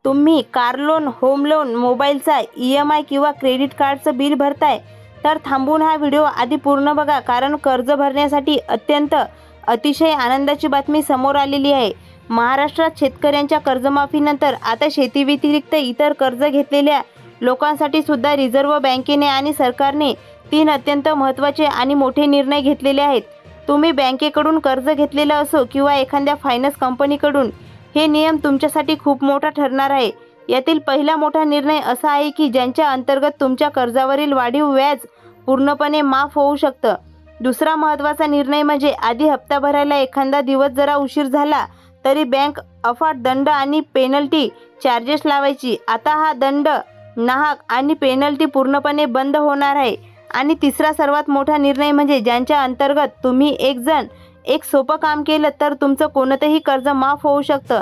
तुम्ही car loan, home loan, मोबाईलचा EMI किंवा क्रेडिट कार्डचं बिल भरताय तर थांबून हा व्हिडिओ आधी पूर्ण बघा, कारण कर्ज भरण्यासाठी अतिशय आनंदाची बातमी समोर आलेली आहे. महाराष्ट्रात शेतकऱ्यांच्या कर्जमाफीनंतर आता शेतीव्यतिरिक्त इतर कर्ज घेतलेल्या लोकांसाठी सुद्धा रिझर्व्ह बँकेने आणि सरकारने 3 अत्यंत महत्त्वाचे आणि मोठे निर्णय घेतलेले आहेत. तुम्ही बँकेकडून कर्ज घेतलेलं असो किंवा एखाद्या फायनान्स कंपनीकडून, हे नियम तुमच्यासाठी खूप मोठा ठरणार आहे. यातील पहिला मोठा निर्णय असा आहे की ज्यांच्या अंतर्गत तुमच्या कर्जावरील वाढीव व्याज पूर्णपणे माफ होऊ शकतं. दुसरा महत्त्वाचा निर्णय म्हणजे आधी हप्ता भरायला एखादा दिवस जरा उशीर झाला तरी बँक अफाट दंड आणि पेनल्टी चार्जेस लावायची. आता हा दंड, नाहक आणि पेनल्टी पूर्णपणे बंद होणार आहे. आणि तिसरा सर्वात मोठा निर्णय म्हणजे ज्यांच्या अंतर्गत तुम्ही एक सोपं काम केलं तर तुमचं कोणतंही कर्ज माफ होऊ शकतं.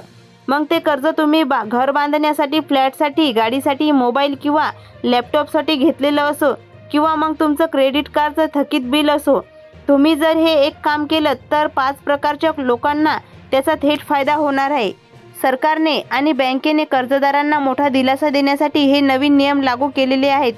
मग ते कर्ज तुम्ही घर बांधण्यासाठी, फ्लॅटसाठी, गाडीसाठी, मोबाईल किंवा लॅपटॉपसाठी घेतलेलं असो किंवा मग तुमचं क्रेडिट कार्डचं थकीत बिल असो. तुम्ही जर हे एक काम केलं तर 5 प्रकारच्या लोकांना त्याचा थेट फायदा होणार आहे. सरकारने आणि बँकेने कर्जदारांना मोठा दिलासा देण्यासाठी हे नवीन नियम लागू केलेले आहेत.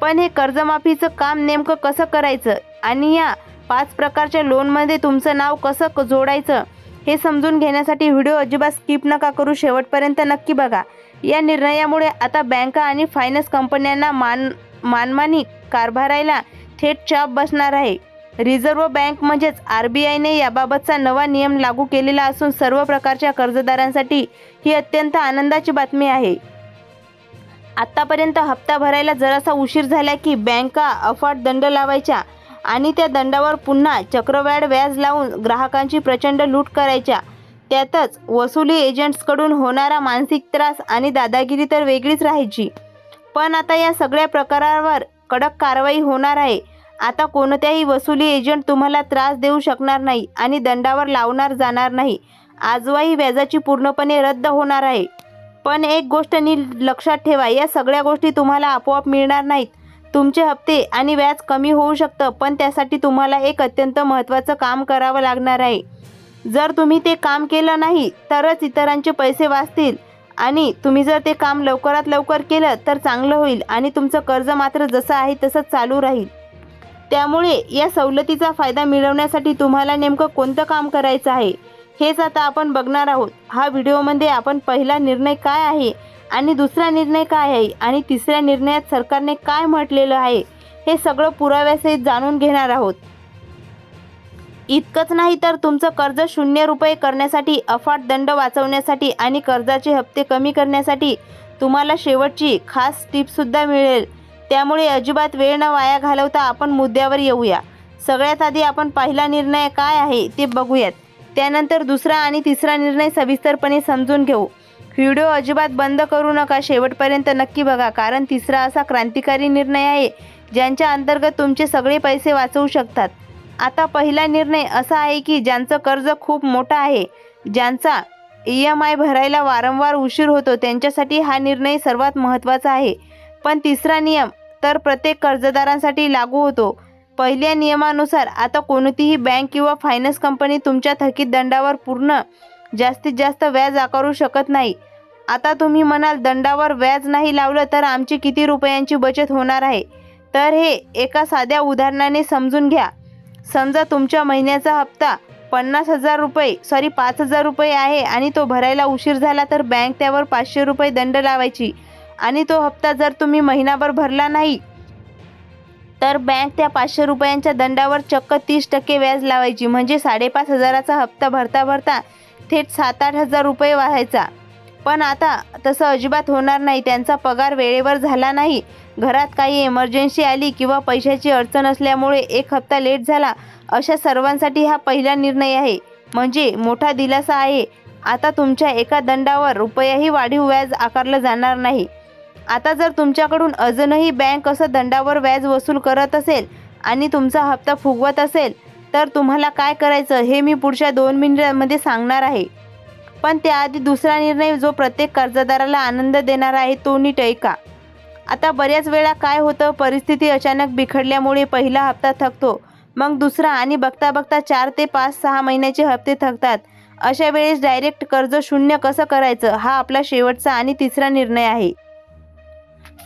पण हे कर्जमाफीचं काम नेमकं कसं करायचं आणि या 5 प्रकारच्या लोनमध्ये तुमचं नाव कसं जोडायचं हे समजून घेण्यासाठी व्हिडिओ अजिबात स्किप नका करू, शेवटपर्यंत नक्की बघा. या निर्णयामुळे आता बँका आणि फायनान्स कंपन्यांना मनमानी कारभाराला थेट चाप बसणार आहे. रिझर्व्ह बँक म्हणजेच RBIने याबाबतचा नवा नियम लागू केलेला असून सर्व प्रकारच्या कर्जदारांसाठी ही अत्यंत आनंदाची बातमी आहे. आत्तापर्यंत हप्ता भरायला जरासा उशीर झाला की बँका अफाट दंड लावायच्या आणि त्या दंडावर पुन्हा चक्रवाढ व्याज लावून ग्राहकांची प्रचंड लूट करायच्या. त्यातच वसुली एजंट्सकडून होणारा मानसिक त्रास आणि दादागिरी तर वेगळीच राहायची. पण आता या सगळ्या प्रकारावर कडक कारवाई होणार आहे. आता कोणत्याही वसुली एजंट तुम्हाला त्रास देऊ शकणार नाही आणि दंडावर लावणार जाणार नाही. आजही व्याजाची पूर्णपणे रद्द होणार आहे. पण एक गोष्ट लक्षात ठेवा, या सगळ्या गोष्टी तुम्हाला आपोआप मिळणार नाहीत. तुमचे हप्ते आणि व्याज कमी होऊ शकतं, पण त्यासाठी तुम्हाला एक अत्यंत महत्त्वाचं काम करावं लागणार आहे. जर तुम्ही ते काम केलं नाही तरच इतरांचे पैसे वाचतील आणि तुम्ही जर ते काम लवकरात लवकर केलं तर चांगलं होईल आणि तुमचं कर्ज मात्र जसं आहे तसंच चालू राहील. त्यामुळे या सवलतीचा फायदा मिळवण्यासाठी तुम्हाला नेमकं कोणतं काम करायचं आहे हेच आता आपण बघणार आहोत. हा व्हिडिओमध्ये आपण पहिला निर्णय काय आहे आणि दुसरा निर्णय काय आहे आणि तिसऱ्या निर्णयात सरकारने काय म्हटलेलं आहे हे सगळं पुराव्यासहित जाणून घेणार आहोत. इतकंच नाही तर तुमचं कर्ज 0 रुपये करण्यासाठी, अफाट दंड वाचवण्यासाठी आणि कर्जाचे हप्ते कमी करण्यासाठी तुम्हाला शेवटची खास टिप्ससुद्धा मिळेल. त्यामुळे अजिबात वेळ न वाया घालवता आपण मुद्द्यावर येऊया. सगळ्यात आधी आपण पहिला निर्णय काय आहे ते बघूयात. त्यानंतर दुसरा आणि तिसरा निर्णय सविस्तरपणे समजून घेऊ. व्हिडिओ अजिबात बंद करू नका, शेवटपर्यंत नक्की बघा, कारण तिसरा असा क्रांतिकारी निर्णय आहे ज्यांच्या अंतर्गत तुमचे सगळे पैसे वाचवू शकतात. आता पहिला निर्णय असा आहे की ज्यांचं कर्ज खूप मोठं आहे, ज्यांचा EMI भरायला वारंवार उशीर होतो, त्यांच्यासाठी हा निर्णय सर्वात महत्त्वाचा आहे. पण तिसरा नियम तर प्रत्येक कर्जदारांसाठी लागू होतो. पहिल्या नियमानुसार आता कोणतीही बँक किंवा फायनान्स कंपनी तुमच्या थकीत दंडावर पूर्ण जास्तीत जास्त व्याज आकारू शकत नाही. आता तुम्ही म्हणाल, दंडावर व्याज नाही लावलं तर आमची किती रुपयांची बचत होणार आहे? तर हे एका साध्या उदाहरणाने समजून घ्या. समजा तुमच्या महिन्याचा हप्ता 5,000 रुपये आहे आणि तो भरायला उशीर झाला तर बँक त्यावर 500 रुपये दंड लावायची आणि तो हप्ता जर तुम्ही महिनाभर भरला नाही तर बँक त्या 500 रुपयांच्या दंडावर चक्क 30% व्याज लावायची. म्हणजे 5,500चा हप्ता भरता भरता थेट 7-8 हजार रुपये व्हायचा. पण आता तसं अजिबात होणार नाही. त्यांचा पगार वेळेवर झाला नाही, घरात काही इमर्जन्सी आली किंवा पैशाची अडचण असल्यामुळे एक हप्ता लेट झाला, अशा सर्वांसाठी हा पहिला निर्णय आहे. म्हणजे मोठा दिलासा आहे. आता तुमच्या एका दंडावर रुपयाही वाढीव व्याज आकारलं जाणार नाही. आता जर तुमच्याकडून अजूनही बँक असं दंडावर व्याज वसूल करत असेल आणि तुमचा हप्ता फुगवत असेल तर तुम्हाला काय करायचं हे मी पुढच्या 2 मिनिटांमध्ये सांगणार आहे. पण त्याआधी दुसरा निर्णय जो प्रत्येक कर्जदाराला आनंद देणार आहे तो नीट ऐका. आता बऱ्याच वेळा काय होतं, परिस्थिती अचानक बिघडल्यामुळे पहिला हप्ता थकतो, मग दुसरा आणि बघता बघता 4 ते 5-6 महिन्याचे हप्ते थकतात. अशा वेळेस डायरेक्ट कर्ज शून्य कसं करायचं हा आपला शेवटचा आणि तिसरा निर्णय आहे.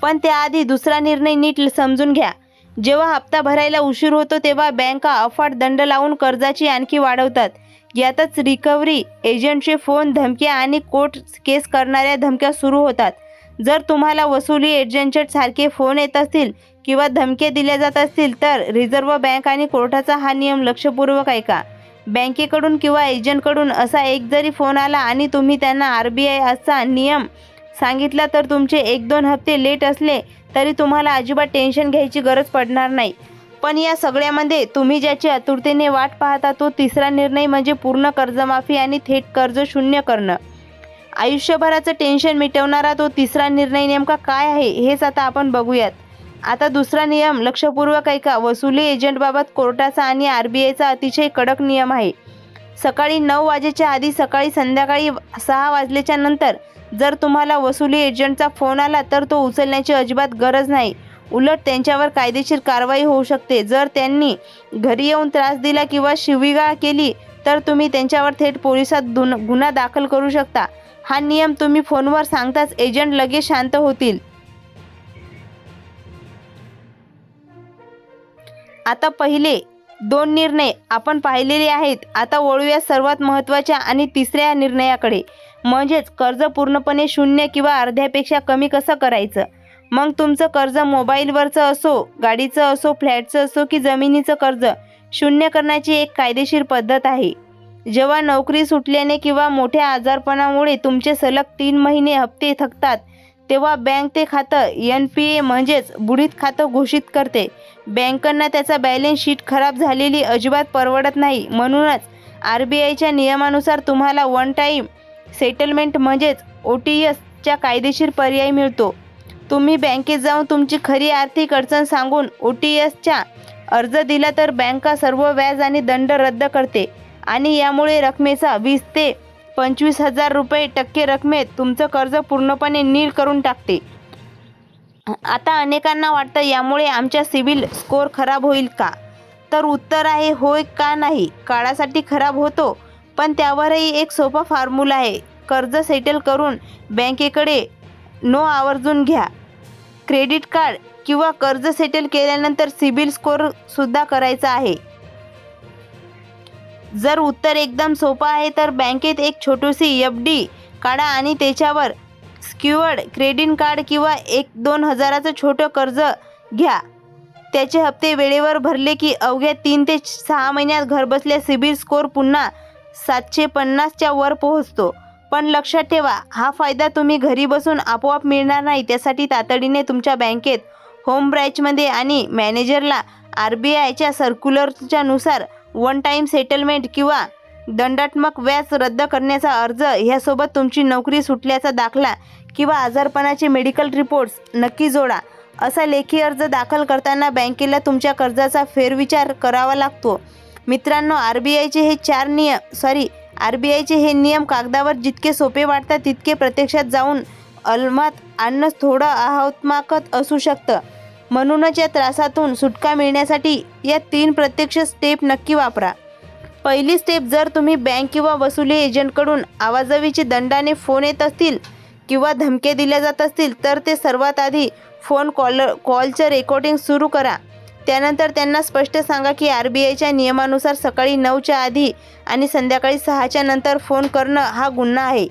पण त्याआधी दुसरा निर्णय नीट समजून घ्या. जेव्हा हप्ता भरायला उशीर होतो तेव्हा बँका अफाट दंड लावून कर्जाची आणखी वाढवतात. यातच रिकव्हरी एजंटचे फोन, धमक्या आणि कोर्ट केस करणाऱ्या धमक्या सुरू होतात. जर तुम्हाला वसुली एजंट सारखे फोन येत असतील किंवा धमक्या दिल्या जात असतील तर रिझर्व्ह बँक आणि कोर्टाचा हा नियम लक्षपूर्वक ऐका. बँकेकडून किंवा एजंटकडून असा एक जरी फोन आला आणि तुम्ही त्यांना RBI असा नियम सांगितला तर तुमचे 1-2 हप्ते लेट असले तरी तुम्हाला अजिबात टेन्शन घ्यायची गरज पडणार नाही. पण या सगळ्यामध्ये तुम्ही ज्याची आतुरतेने वाट पाहता तो तिसरा निर्णय म्हणजे पूर्ण कर्जमाफी आणि थेट कर्ज शून्य करणं. आयुष्यभराचं टेन्शन मिटवणारा तो तिसरा निर्णय नेमका काय आहे हेच आता आपण बघूयात. आता दुसरा नियम लक्षपूर्वक ऐका. वसुली एजंटबाबत कोर्टाचा आणि RBIचा अतिशय कडक नियम आहे. सकाळी 9 वाजेच्या आधी, संध्याकाळी 6 वाजल्याच्या नंतर जर तुम्हाला वसुली एजंटचा फोन आला तर तो उचलण्याची अजिबात गरज नाही. उलट त्यांच्यावर कायदेशीर कारवाई होऊ शकते. जर त्यांनी घरी येऊन त्रास दिला किंवा शिवीगाळ केली तर तुम्ही त्यांच्यावर थेट पोलिसात गुन्हा दाखल करू शकता. हा नियम तुम्ही फोनवर सांगताच एजंट लगेच शांत होतील. आता पहिले 2 निर्णय आपण पाहिलेले आहेत. आता वळूया सर्वात महत्त्वाच्या आणि तिसऱ्या निर्णयाकडे, म्हणजेच कर्ज पूर्णपणे शून्य किंवा अर्ध्यापेक्षा कमी कसं करायचं. मग तुमचं कर्ज मोबाईलवरचं असो, गाडीचं असो, फ्लॅटचं असो की जमिनीचं कर्ज शून्य करण्याची एक कायदेशीर पद्धत आहे. जेव्हा नोकरी सुटल्याने किंवा मोठ्या आजारपणामुळे तुमचे सलग 3 महिने हप्ते थकतात तेव्हा बँक ते खातं NPA म्हणजेच बुडीत खातं घोषित करते. बँकांना त्याचा बॅलन्स शीट खराब झालेली अजिबात परवडत नाही. म्हणूनच RBIच्या नियमानुसार तुम्हाला वन टाईम सेटलमेंट म्हणजेच OTSचा कायदेशीर पर्याय मिळतो. तुम्ही बँकेत जाऊन तुमची खरी आर्थिक अडचण सांगून OTSचा अर्ज दिला तर बँका सर्व व्याज आणि दंड रद्द करते आणि यामुळे रकमेचा 20 ते 25,000 रुपये टक्के रकमेत तुमचं कर्ज पूर्णपणे नील करून टाकते. आता अनेकांना वाटतं यामुळे आमच्या सिबिल स्कोअर खराब होईल का? तर उत्तर आहे होय का नाही. काळासाठी खराब होतो, पण त्यावरही एक सोपा फॉर्म्युला आहे. कर्ज सेटल करून बँकेकडे आवर्जून घ्या. क्रेडिट कार्ड किंवा कर्ज सेटल केल्यानंतर सिबिल स्कोअर सुद्धा करायचा आहे. जर उत्तर एकदम सोपं आहे तर बँकेत एक छोटीशी FD काढा आणि त्याच्यावर सिक्युअर्ड क्रेडिट कार्ड किंवा 1-2 हजाराचं छोटं कर्ज घ्या. त्याचे हप्ते वेळेवर भरले की अवघ्या 3 ते 6 महिन्यात घरबसल्या सिबिल स्कोअर पुन्हा 750च्या वर पोहोचतो. पण लक्षात ठेवा, हा फायदा तुम्ही घरी बसून आपोआप मिळणार नाही. त्यासाठी तातडीने तुमच्या बँकेत होम ब्रँचमध्ये आणि मॅनेजरला RBIच्या सर्क्युलरच्या नुसार वन टाईम सेटलमेंट किंवा दंडात्मक व्याज रद्द करण्याचा अर्ज ह्यासोबत तुमची नोकरी सुटल्याचा दाखला किंवा आजारपणाचे मेडिकल रिपोर्ट्स नक्की जोडा. असा लेखी अर्ज दाखल करताना बँकेला तुमच्या कर्जाचा फेरविचार करावा लागतो. मित्रांनो, RBIचे हे नियम कागदावर जितके सोपे वाटतात तितके प्रत्यक्षात जाऊन अंमलात आणणं थोडं आव्हानात्मक असू शकतं. म्हणूनच या त्रासातून सुटका मिळण्यासाठी या 3 प्रत्यक्ष स्टेप नक्की वापरा. पहिली स्टेप, जर तुम्ही बँक किंवा वसुली एजंटकडून आवाजवीचे दंडाने फोन येत असतील किंवा धमक्या दिल्या जात असतील तर ते सर्वात आधी फोन कॉलचं रेकॉर्डिंग सुरू करा. त्यानंतर त्यांना स्पष्ट सांगा की RBIच्या नियमानुसार सकाळी 9च्या आधी आणि संध्याकाळी 6च्या नंतर फोन करणं हा गुन्हा आहे.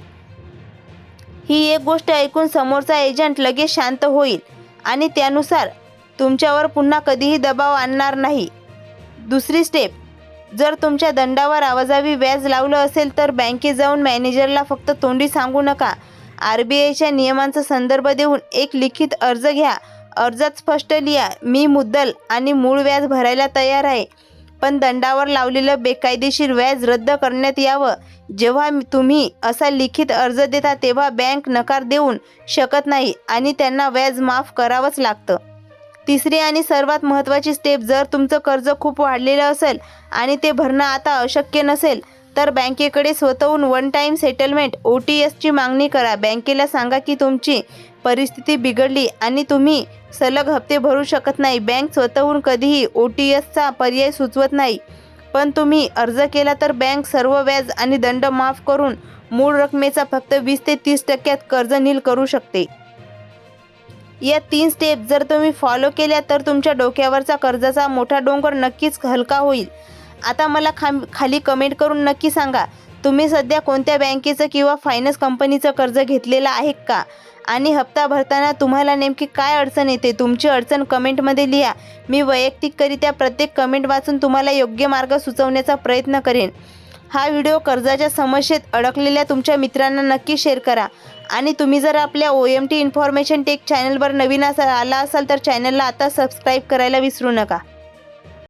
ही एक गोष्ट ऐकून समोरचा एजंट लगेच शांत होईल आणि त्यानुसार तुमच्यावर पुन्हा कधीही दबाव आणणार नाही. दुसरी स्टेप, जर तुमच्या दंडावर आवाजावी व्याज लावलं असेल तर बँकेत जाऊन मॅनेजरला फक्त तोंडी सांगू नका. RBIच्या नियमांचा संदर्भ देऊन एक लिखित अर्ज घ्या. अर्जात स्पष्ट लिहा, मी मुद्दल आणि मूळ व्याज भरायला तयार आहे, पण दंडावर लावलेलं बेकायदेशीर व्याज रद्द करण्यात यावं. जेव्हा तुम्ही असा लिखित अर्ज देता तेव्हा बँक नकार देऊ शकत नाही आणि त्यांना व्याज माफ करावंच लागतं. तिसरी आणि सर्वात महत्त्वाची स्टेप, जर तुमचं कर्ज खूप वाढलेलं असेल आणि ते भरणं आता अशक्य नसेल तर बँकेकडे स्वतःहून वन टाईम सेटलमेंट OTSची मागणी करा. बँकेला सांगा की तुमची परिस्थिती बिघडली आणि तुम्ही सलग हप्ते भरू शकत नाही. बँक स्वतःहून कधीही OTSचा पर्याय सुचवत नाही. पण तुम्ही अर्ज केला तर बँक सर्व व्याज आणि दंड माफ करून मूळ रकमेचा फक्त 20 ते 30% कर्ज नील करू शकते. या 3 स्टेप जर तुम्ही फॉलो केल्या तर तुमच्या डोक्यावरचा कर्जाचा मोठा डोंगर नक्कीच हलका होईल. आता मला खाली कमेंट करून नक्की सांगा, तुम्ही सध्या कोणत्या बँकेचं किंवा फायनान्स कंपनीचं कर्ज घेतलेलं आहे का? आणि हप्ता भरताना तुम्हाला नेमकी काय अडचण येते? तुमची अडचण कमेंटमध्ये लिहा. मी वैयक्तिकरित्या प्रत्येक कमेंट वाचून तुम्हाला योग्य मार्ग सुचवण्याचा प्रयत्न करेन. हा व्हिडिओ कर्जाच्या समस्येत अडकलेल्या तुमच्या मित्रांना नक्की शेअर करा. आणि तुम्ही जर आपल्या OMT इन्फॉर्मेशन टेक चॅनलवर नवीन आला असाल तर चॅनलला आता सबस्क्राईब करायला विसरू नका.